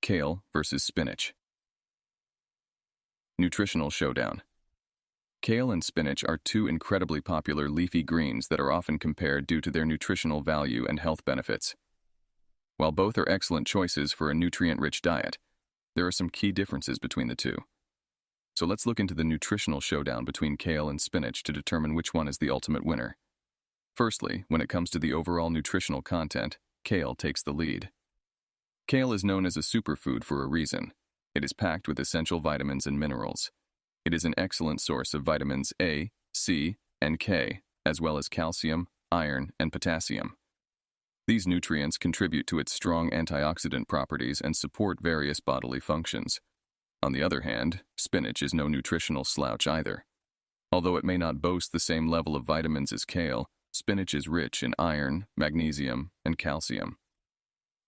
Kale versus spinach. Nutritional Showdown. Kale and spinach are two incredibly popular leafy greens that are often compared due to their nutritional value and health benefits. While both are excellent choices for a nutrient-rich diet, there are some key differences between the two. So let's look into the nutritional showdown between kale and spinach to determine which one is the ultimate winner. Firstly, when it comes to the overall nutritional content, kale takes the lead. Kale is known as a superfood for a reason. It is packed with essential vitamins and minerals. It is an excellent source of vitamins A, C, and K, as well as calcium, iron, and potassium. These nutrients contribute to its strong antioxidant properties and support various bodily functions. On the other hand, spinach is no nutritional slouch either. Although it may not boast the same level of vitamins as kale, spinach is rich in iron, magnesium, and calcium.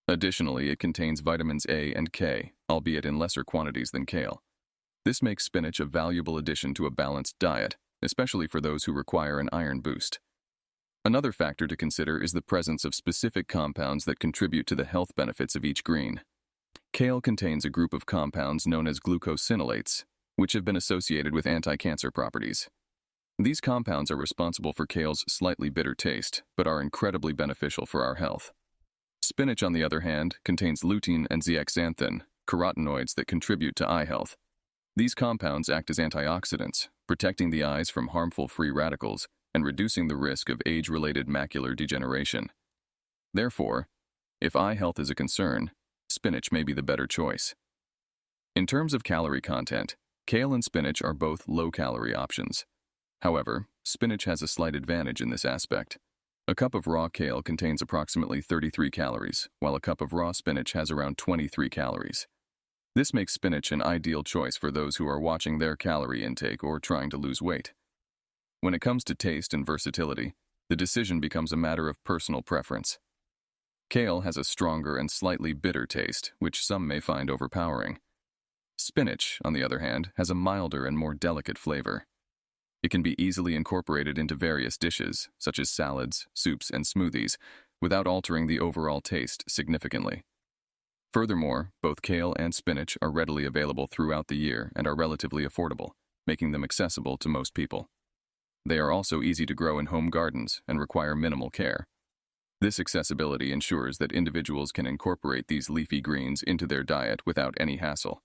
Additionally, it contains vitamins A and K, albeit in lesser quantities than kale. This makes spinach a valuable addition to a balanced diet, especially for those who require an iron boost. Another factor to consider is the presence of specific compounds that contribute to the health benefits of each green. Kale contains a group of compounds known as glucosinolates, which have been associated with anti-cancer properties. These compounds are responsible for kale's slightly bitter taste, but are incredibly beneficial for our health. Spinach, on the other hand, contains lutein and zeaxanthin, carotenoids that contribute to eye health. These compounds act as antioxidants, protecting the eyes from harmful free radicals and reducing the risk of age-related macular degeneration. Therefore, if eye health is a concern, spinach may be the better choice. In terms of calorie content, kale and spinach are both low-calorie options. However, spinach has a slight advantage in this aspect. A cup of raw kale contains approximately 33 calories, while a cup of raw spinach has around 23 calories. This makes spinach an ideal choice for those who are watching their calorie intake or trying to lose weight. When it comes to taste and versatility, the decision becomes a matter of personal preference. Kale has a stronger and slightly bitter taste, which some may find overpowering. Spinach, on the other hand, has a milder and more delicate flavor. It can be easily incorporated into various dishes, such as salads, soups, and smoothies, without altering the overall taste significantly. Furthermore, both kale and spinach are readily available throughout the year and are relatively affordable, making them accessible to most people. They are also easy to grow in home gardens and require minimal care. This accessibility ensures that individuals can incorporate these leafy greens into their diet without any hassle.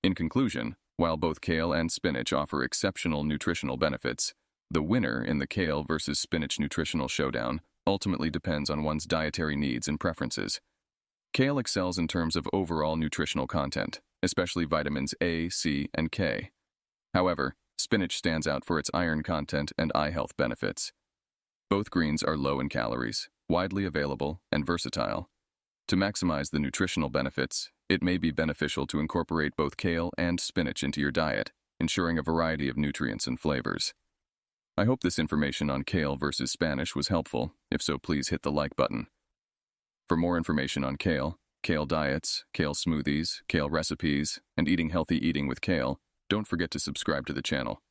In conclusion, while both kale and spinach offer exceptional nutritional benefits, the winner in the kale versus spinach nutritional showdown ultimately depends on one's dietary needs and preferences. Kale excels in terms of overall nutritional content, especially vitamins A, C, and K. However, spinach stands out for its iron content and eye health benefits. Both greens are low in calories, widely available, and versatile. To maximize the nutritional benefits, it may be beneficial to incorporate both kale and spinach into your diet, ensuring a variety of nutrients and flavors. I hope this information on kale versus spinach was helpful. If so, please hit the like button. For more information on kale, kale diets, kale smoothies, kale recipes, and healthy eating with kale, don't forget to subscribe to the channel.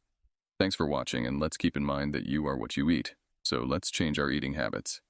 Thanks for watching, and let's keep in mind that you are what you eat, so let's change our eating habits.